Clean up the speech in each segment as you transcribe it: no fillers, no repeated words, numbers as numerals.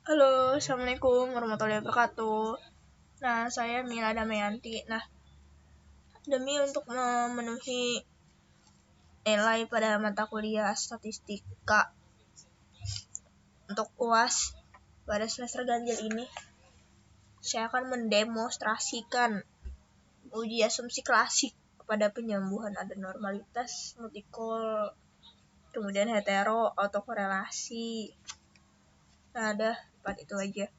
Halo, Assalamualaikum warahmatullahi wabarakatuh. Nah, saya Mila Damayanti. Nah, demi untuk memenuhi nilai pada mata kuliah statistika untuk UAS pada semester ganjil ini, saya akan mendemonstrasikan uji asumsi klasik pada penyembuhan ada normalitas, multikol, kemudian hetero, autokorelasi. Nah, ada 4 itu aja.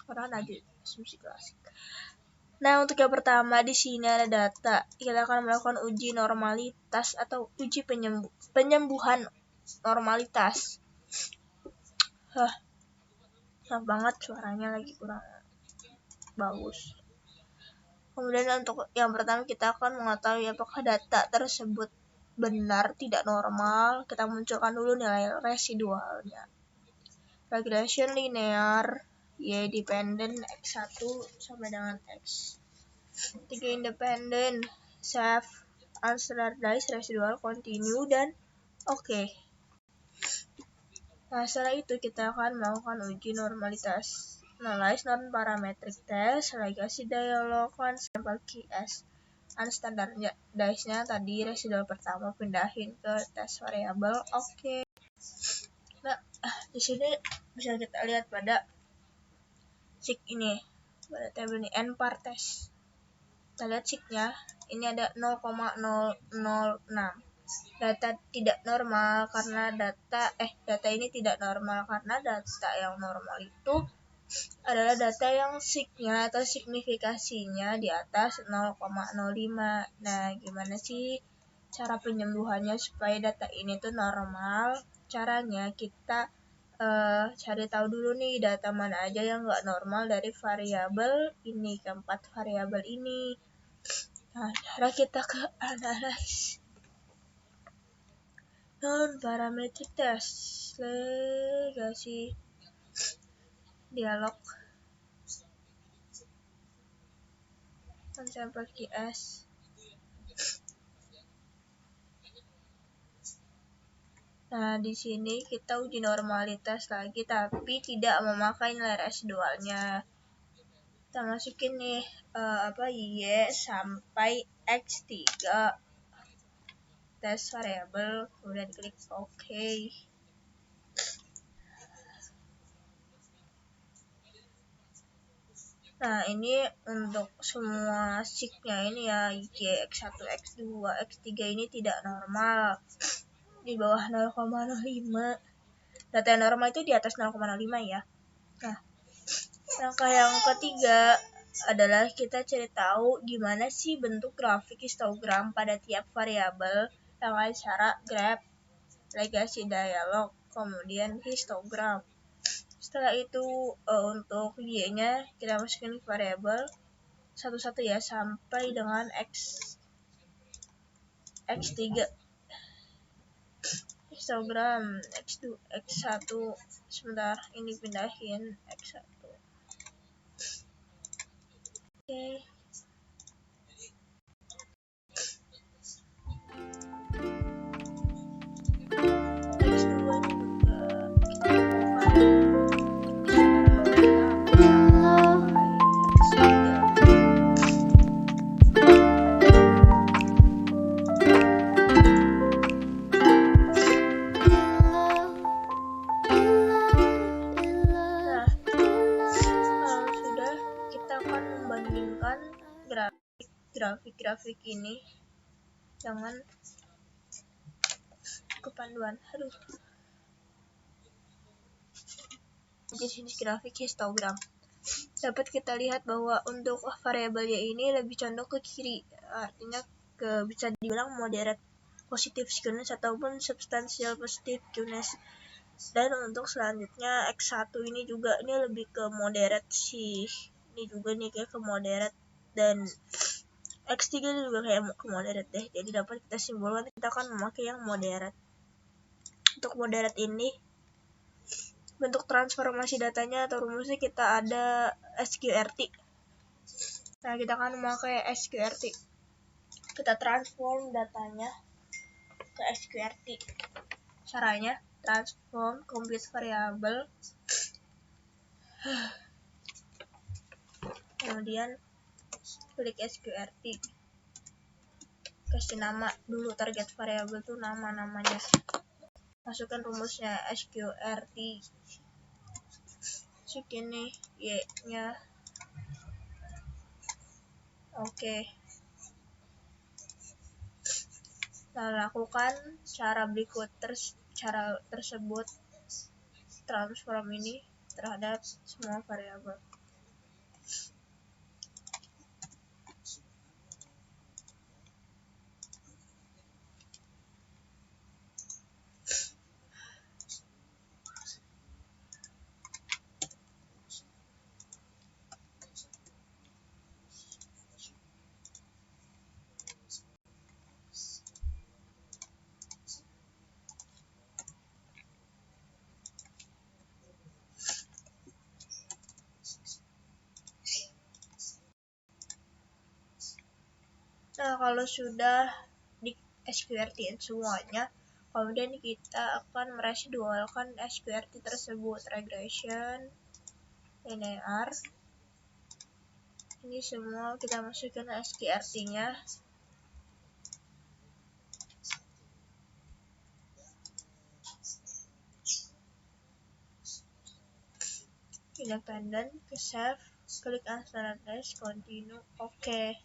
Orang aja asumsi klasik. Nah, untuk yang pertama di sini ada data. Kita akan melakukan uji normalitas atau uji penyembuhan normalitas. Maaf banget suaranya lagi kurang bagus. Kemudian untuk yang pertama kita akan mengetahui apakah data tersebut benar tidak normal. Kita munculkan dulu nilai residualnya. Regression linear Y dependent X1 sampai dengan X3 independent, safe, unstandardized, residual, continue, dan oke. Nah, setelah itu kita akan melakukan uji normalitas. Analyze non-parametric test, legacy dialog, sample QS. Unstandardized-nya tadi residual pertama pindahin ke tes variabel, oke. Nah, di sini bisa kita lihat pada sheet ini, pada tabel ini NPAR test. Kita lihat sheet-nya, ini ada 0,006. Data tidak normal karena data ini tidak normal karena data yang normal itu adalah data yang sig-nya atau signifikasinya di atas 0,05. Nah, gimana sih cara penyembuhannya supaya data ini tuh normal? Caranya kita cari tahu dulu nih data mana aja yang nggak normal dari variabel ini, keempat variabel ini. Nah, cara kita ke analyze non-parametric test, legacy dialog, sample QS. Nah, di sini kita uji normalitas lagi tapi tidak memakai nilai residualnya. Kita masukin nih Y sampai X3 tes variabel, kemudian klik OK. Nah, ini untuk semua sig-nya ini ya, X1, X2, X3 ini tidak normal. Di bawah 0,05. Data yang normal itu di atas 0,05 ya. Nah, langkah yang ketiga adalah kita cari tahu gimana sih bentuk grafik histogram pada tiap variabel dengan cara graph, legacy dialog, kemudian histogram. Setelah itu untuk Y-nya kita masukin variabel satu-satu ya sampai dengan X3. Histogram X2, X1, sebentar ini pindahin X1. Oke. Grafik ini dengan kepanduan. Di sini grafik histogram. Dapat kita lihat bahwa untuk variabelnya ini lebih condong ke kiri, artinya bisa dibilang moderate positive skewness ataupun substantial positive skewness. Dan untuk selanjutnya X1 ini juga ini lebih ke moderate sih. Ini juga nih kayak ke moderate, dan X3 juga kayak ke moderate deh. Jadi dapat kita simpulkan kita akan memakai yang moderate. Untuk moderate ini bentuk transformasi datanya atau rumusnya kita ada SQRT. Nah, kita akan memakai SQRT. Kita transform datanya ke SQRT. Caranya transform complete variable kemudian klik SQRT, kasih nama dulu target variabel tuh namanya, masukkan rumusnya SQRT, masukin nih y nya. Oke. Nah, lakukan cara berikut tersebut, transform ini terhadap semua variabel. Nah, kalau sudah di SQRT semuanya, kemudian kita akan meresidualkan SQRT tersebut, regression, linear. Ini semua kita masukkan SQRT-nya. Independent, ke save, klik unstandardized, continue, oke.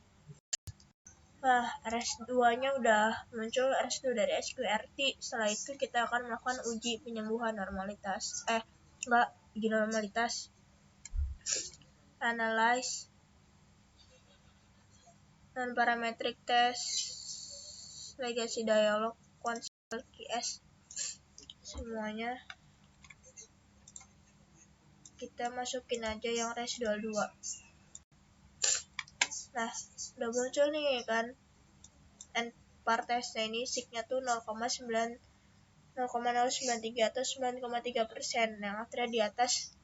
Nah, RS2-nya udah muncul, RS2 dari SQRT. Setelah itu kita akan melakukan uji penyembuhan normalitas. Uji normalitas. Analyze. Non-parametric test. Legacy dialog. Console QS. Semuanya. Kita masukin aja yang residual 2. Nah, udah muncul nih kan. And part testnya ini sig-nya tuh 0,093 atau 9,3%, yang akhirnya di atas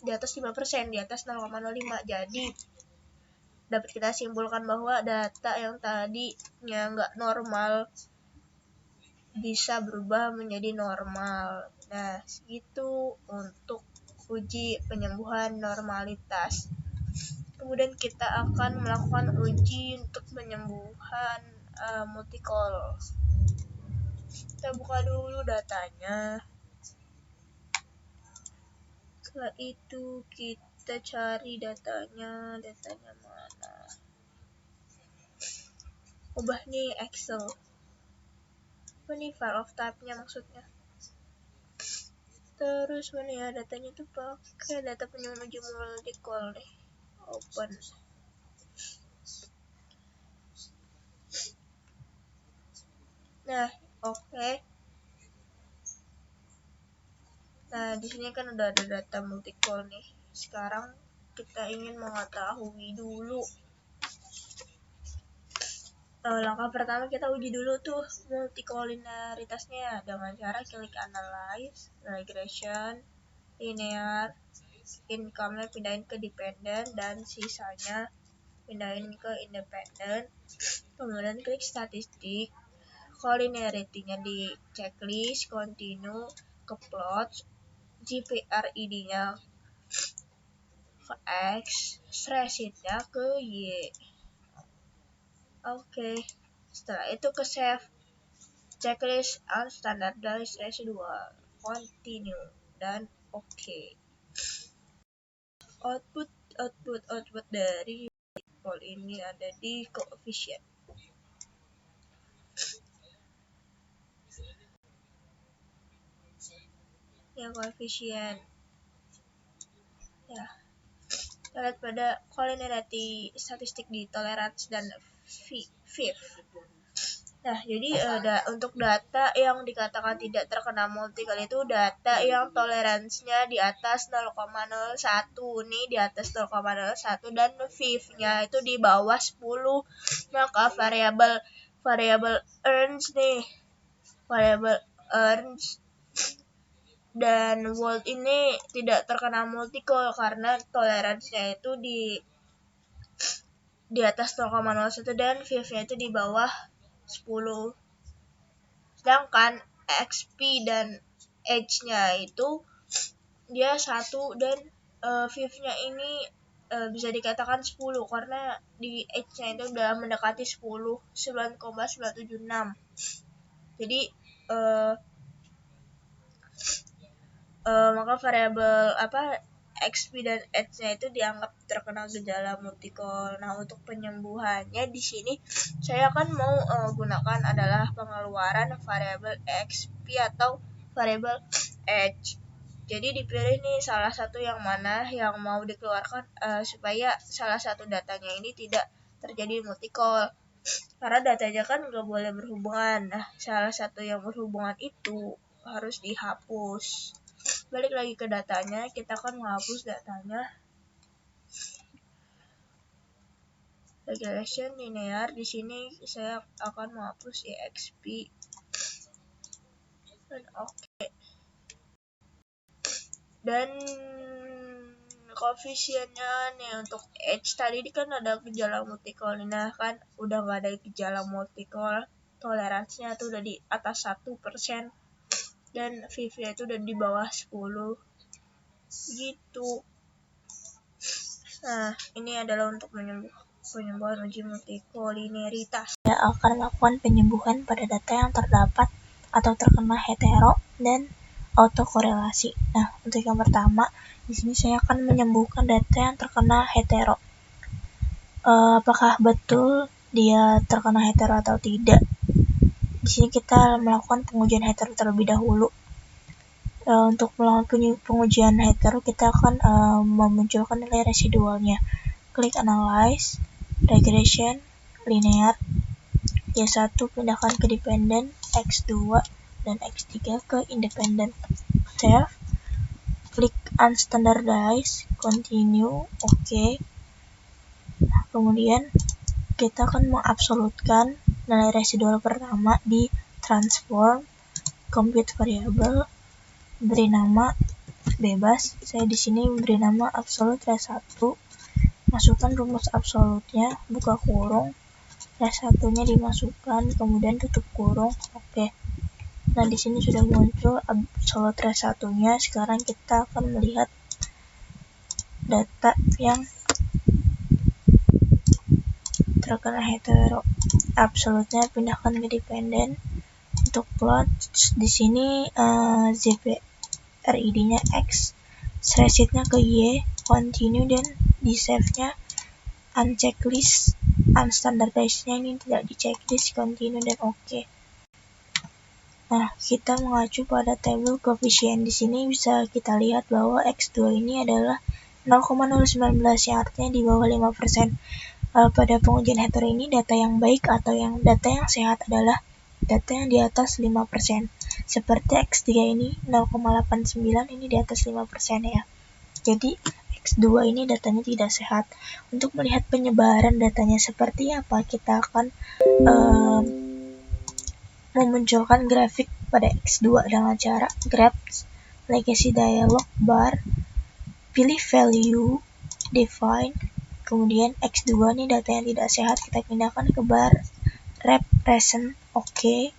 5%, di atas 0,05. Jadi dapat kita simpulkan bahwa data yang tadinya nggak normal bisa berubah menjadi normal. Nah, itu untuk uji penyembuhan normalitas. Kemudian kita akan melakukan uji untuk penyembuhan multicol. Kita buka dulu datanya. Setelah itu kita cari datanya mana. Ubah nih Excel. Apa nih file of type-nya maksudnya. Terus mana ya datanya tuh pakai data penguji multicol nih. Open. Nah, oke. Nah, di sini kan udah ada data multicol nih. Sekarang kita ingin mengetahui dulu. Langkah pertama kita uji dulu tuh multicollinearitasnya dengan cara klik analyze, regression, linear, income-nya pindahin ke dependent dan sisanya pindahin ke independent. Kemudian klik statistik, collinearity-nya di checklist, continue, ke plot, GPR-ID-nya ke X, sheet-nya ke Y. Oke. Setelah itu ke save, checklist unstandardized residual, continue, dan oke. Output dari multicol ini ada di coefficient. Ya, koefisien. Ya. Kita lihat pada collinearity statistik di tolerance dan fifth. Nah, jadi untuk data yang dikatakan tidak terkena multicol itu data yang toleransinya di atas 0,01 nih, di atas 0,01 dan fifth-nya itu di bawah 10. Maka variabel earns nih, variabel earns dan world ini tidak terkena multicol karena toleransinya itu di atas 0,01 dan fifth-nya itu di bawah 10. Sedangkan XP dan H-nya itu dia 1 dan fifth-nya ini bisa dikatakan 10 karena di H-nya itu udah mendekati 10, 9,976. Jadi maka variabel XP dan H-nya itu dianggap terkena gejala multicol. Nah, untuk penyembuhannya di sini saya akan mau gunakan adalah pengeluaran variabel XP atau variabel H. Jadi dipilih nih salah satu yang mana yang mau dikeluarkan supaya salah satu datanya ini tidak terjadi multicol. Karena datanya kan nggak boleh berhubungan. Nah, salah satu yang berhubungan itu harus dihapus. Balik lagi ke datanya, kita akan menghapus datanya. Regression linear, di sini saya akan menghapus EXP. Dan oke. Dan koefisiennya nih untuk H tadi kan ada gejala multicol. Nah kan udah nggak ada gejala multicol, toleransinya tuh udah di atas 1%, dan VV itu udah di bawah 10 gitu. Nah, ini adalah untuk penyembuhan uji multikoliniaritas. Saya akan melakukan penyembuhan pada data yang terdapat atau terkena hetero dan autokorelasi. Nah, untuk yang pertama, di sini saya akan menyembuhkan data yang terkena hetero. Apakah betul dia terkena hetero atau tidak? Di sini kita melakukan pengujian hetero terlebih dahulu. Untuk melakukan pengujian hetero, kita akan memunculkan nilai residualnya. Klik Analyze, Regression, Linear, Y1 pindahkan ke dependent, X2 dan X3 ke independent. Save, klik Unstandardize, Continue, OK. Nah, kemudian kita akan mengabsolutkan nilai residual pertama di transform, compute variable, beri nama bebas. Saya di sini beri nama absolute res1. Masukkan rumus absolutnya, buka kurung, res1-nya dimasukkan, kemudian tutup kurung. Oke. Nah, di sini sudah muncul absolute res1-nya. Sekarang kita akan melihat data yang terkena hetero. Absolute-nya pindahkan ke dependent. Untuk plot di sini ZPRID-nya X, threshold-nya ke Y, continue, dan di save-nya unchecklist, unstandardized-nya ini tidak di checklist, continue, dan OK. Nah, kita mengacu pada tabel koefisien. Di sini bisa kita lihat bahwa X2 ini adalah 0,019, yang artinya di bawah 5%. Pada pengujian hetero ini data yang baik atau data yang sehat adalah data yang di atas 5%. Seperti X3 ini 0,89, ini di atas 5% ya. Jadi X2 ini datanya tidak sehat. Untuk melihat penyebaran datanya seperti apa, kita akan memunculkan grafik pada X2 dengan cara graph legacy dialog bar, pilih value, define, kemudian X2 ini data yang tidak sehat, kita pindahkan ke bar rep present, OK.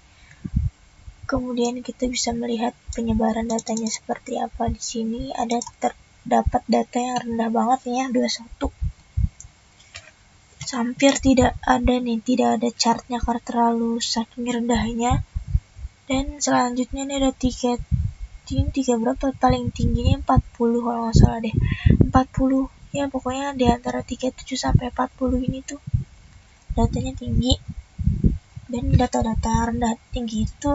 Kemudian kita bisa melihat penyebaran datanya seperti apa. Di sini ada terdapat data yang rendah banget ya, 21. Hampir tidak ada chartnya karena terlalu saking rendahnya. Dan selanjutnya ini ada tiga berapa, paling tingginya 40 kalau nggak salah deh, 40 ya, pokoknya di antara 37 sampai 40 ini tuh datanya tinggi. Dan data-data rendah tinggi itu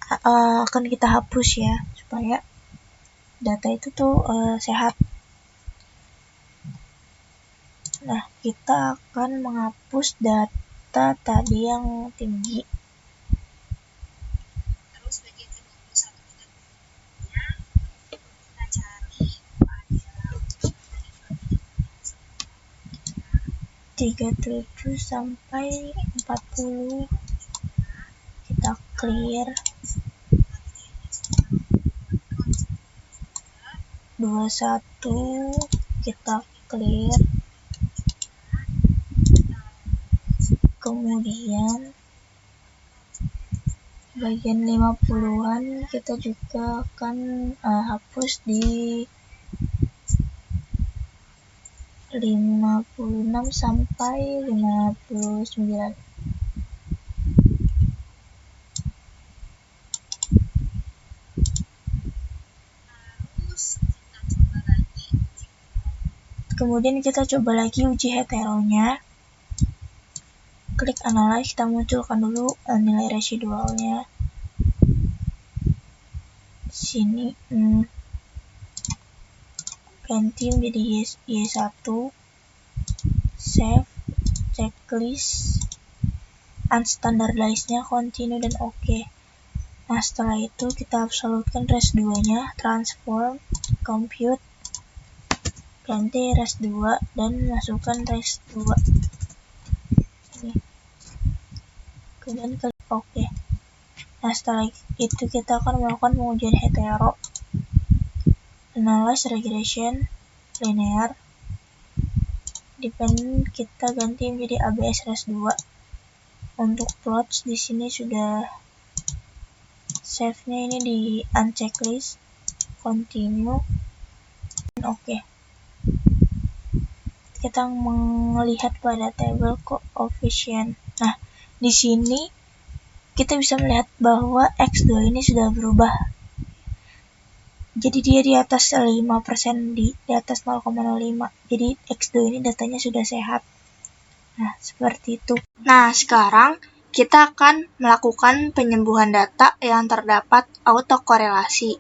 akan kita hapus ya, supaya data itu tuh sehat. Nah, kita akan menghapus data tadi yang tinggi. Terus bagian ke-21 kita cari pada 37 sampai 40. Kita clear. 21 kita clear. Kemudian bagian 50-an kita juga akan hapus di 56 sampai 59. Kemudian kita coba lagi uji heteronya. Klik analyze, kita munculkan dulu nilai residualnya. Di sini ganti menjadi Y1, save, checklist, unstandardized-nya continue dan oke. Nah, setelah itu kita absolutkan res2-nya, transform, compute, ganti res2 dan masukkan res2. Ini. Kemudian klik oke. Nah, setelah itu kita akan melakukan pengujian hetero, analyze regression, linear, dependent kita ganti menjadi ABS res2. Untuk plots di sini sudah save-nya ini di unchecklist, continue, dan oke. Kita melihat pada tabel coefficient. Nah, di sini kita bisa melihat bahwa X2 ini sudah berubah. Jadi dia di atas 5%, di atas 0,05. Jadi X2 ini datanya sudah sehat. Nah, seperti itu. Nah, sekarang kita akan melakukan penyembuhan data yang terdapat autokorelasi.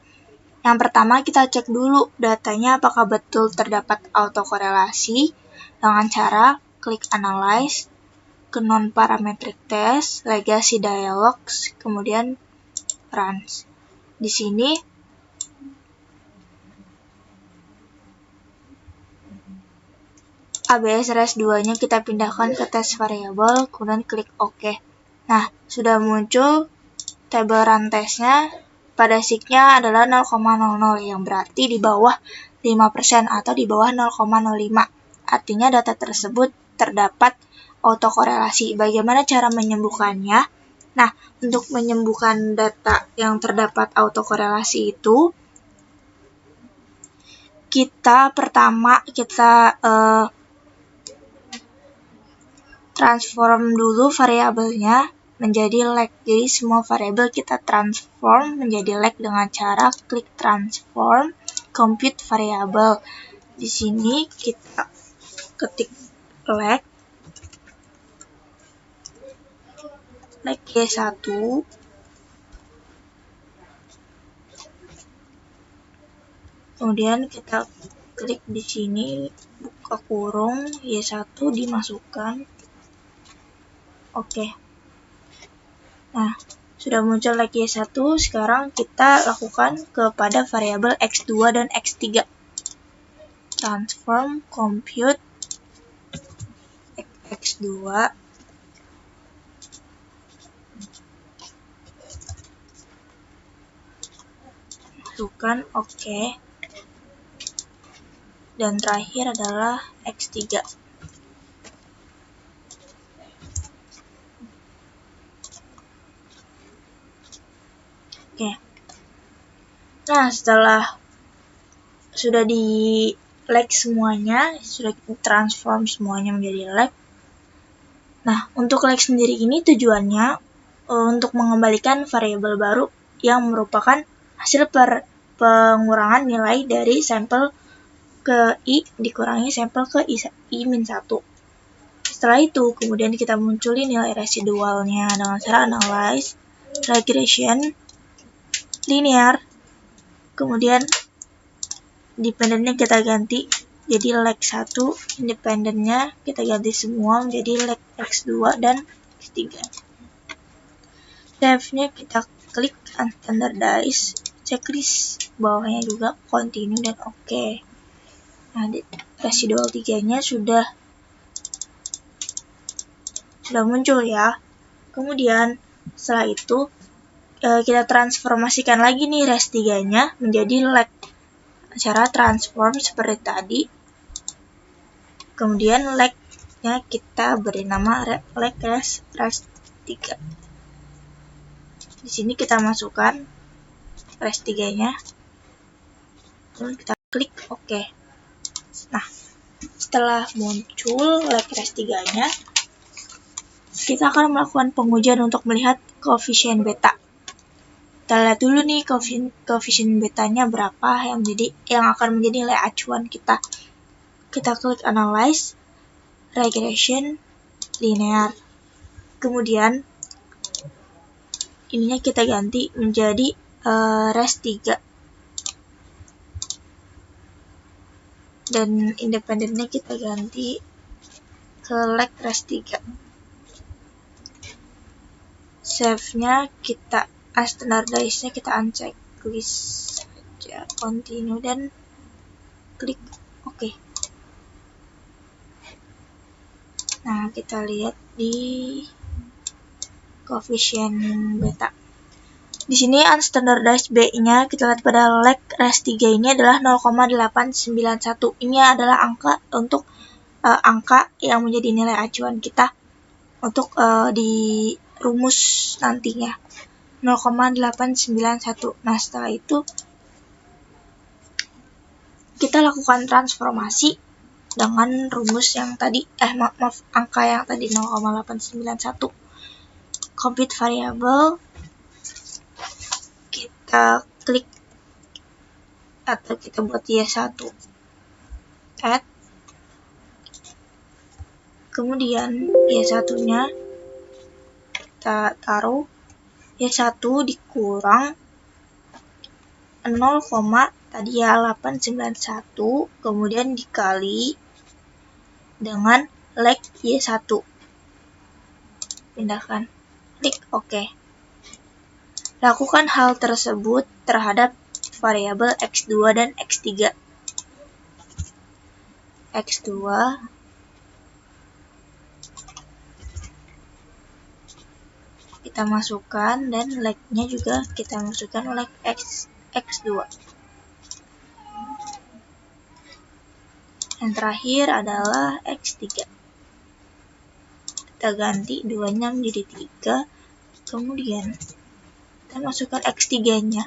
Yang pertama kita cek dulu datanya apakah betul terdapat autokorelasi dengan cara klik analyze, ke non-parametric test, legacy dialogs, kemudian runs. Di sini ABS res2-nya kita pindahkan ke test variable, kemudian klik OK. Nah, sudah muncul tabel run test-nya. Pada sig-nya adalah 0,00 yang berarti di bawah 5% atau di bawah 0,05. Artinya data tersebut terdapat autokorelasi. Bagaimana cara menyembuhkannya? Nah, untuk menyembuhkan data yang terdapat autokorelasi itu, kita transform dulu variabelnya menjadi leg. Jadi semua variabel kita transform menjadi leg dengan cara klik transform, compute variable. Di sini kita ketik leg Y1, kemudian kita klik di sini, buka kurung, Y1 dimasukkan. Oke. Nah, sudah muncul leg Y1, sekarang kita lakukan kepada variabel X2 dan X3. Transform, compute, X2, masukkan oke. Dan terakhir adalah X3. Oke. Nah, setelah sudah di leg semuanya, sudah transform semuanya menjadi leg. Nah, untuk leg sendiri ini tujuannya untuk mengembalikan variabel baru yang merupakan hasil pengurangan nilai dari sampel ke I dikurangi sampel ke I-1. Setelah itu, kemudian kita munculin nilai residualnya dengan cara analyze, regression, linear, kemudian dependentnya kita ganti jadi leg 1, independennya kita ganti semua menjadi leg X2 dan X3. Save-nya kita klik unstandardized, checklist, bawahnya juga continue dan oke. Nah, residual 3-nya sudah muncul ya. Kemudian setelah itu kita transformasikan lagi nih res 3-nya menjadi leg. Cara transform seperti tadi. Kemudian leg-nya kita beri nama leg res 3. Di sini kita masukkan res 3-nya. Kemudian kita klik OK. Nah, setelah muncul leg res 3-nya, kita akan melakukan pengujian untuk melihat koefisien beta. Kita lihat dulu nih koefisien betanya berapa yang akan menjadi nilai acuan kita. Kita klik analyze, regression, linear. Kemudian ininya kita ganti menjadi res 3. Dan independennya kita ganti ke leg res 3. Save-nya kita standardize-nya kita uncheck, tulis saja continue dan klik OK. Nah, kita lihat di koefisien beta. Di sini unstandardized B-nya kita lihat pada leg res 3 ini adalah 0,891. Ini adalah angka untuk angka yang menjadi nilai acuan kita untuk di rumus nantinya. 0,891. Nah, setelah itu kita lakukan transformasi dengan rumus yang tadi, angka yang tadi 0,891. Compute variable, kita klik atau kita buat Y1 add, kemudian Y1-nya kita taruh Y1 dikurang 0, tadi ya 891, kemudian dikali dengan leg Y1. Pindahkan, klik OK. Lakukan hal tersebut terhadap variabel X2 dan X3. X2 kita masukkan dan leg-nya juga kita masukkan leg X2. Yang terakhir adalah X3. Kita ganti 2-nya menjadi 3, kemudian kita masukkan X3-nya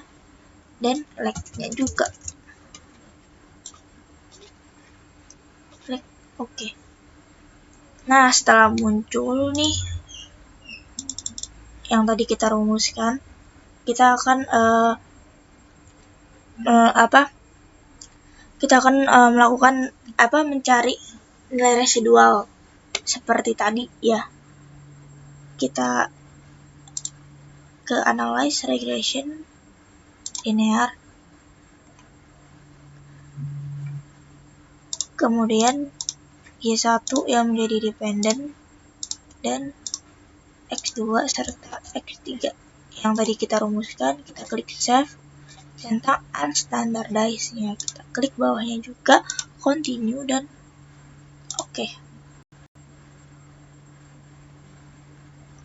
dan leg-nya juga. Klik OK. Nah, setelah muncul nih yang tadi kita rumuskan, kita akan melakukan mencari nilai residual seperti tadi ya. Kita ke analyze, regression, linear, kemudian Y1 yang menjadi dependent dan X2 serta X3 yang tadi kita rumuskan. Kita klik save. Tentang unstandardized-nya kita klik bawahnya juga continue dan OK.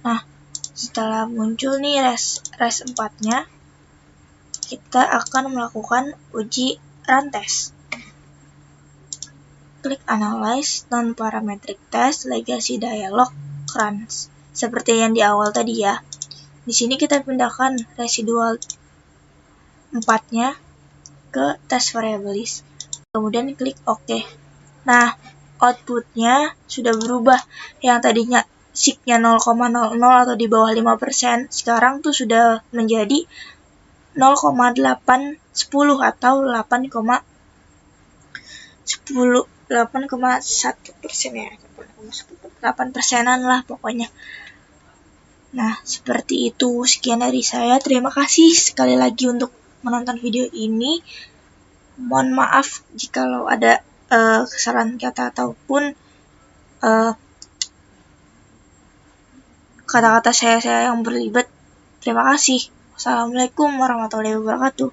Nah, setelah muncul nih res 4-nya, kita akan melakukan uji run test. Klik analyze, non-parametric test, legacy dialog, runs. Seperti yang di awal tadi ya. Di sini kita pindahkan residual 4-nya ke test variables. Kemudian klik OK. Nah, outputnya sudah berubah. Yang tadinya sig-nya 0,00 atau di bawah 5%, sekarang tuh sudah menjadi 0,810 atau 8,1% ya. 8%-an lah pokoknya. Nah, seperti itu. Sekian dari saya. Terima kasih sekali lagi untuk menonton video ini. Mohon maaf jikalau ada kesalahan kata ataupun kata-kata saya yang berlibat. Terima kasih. Wassalamualaikum warahmatullahi wabarakatuh.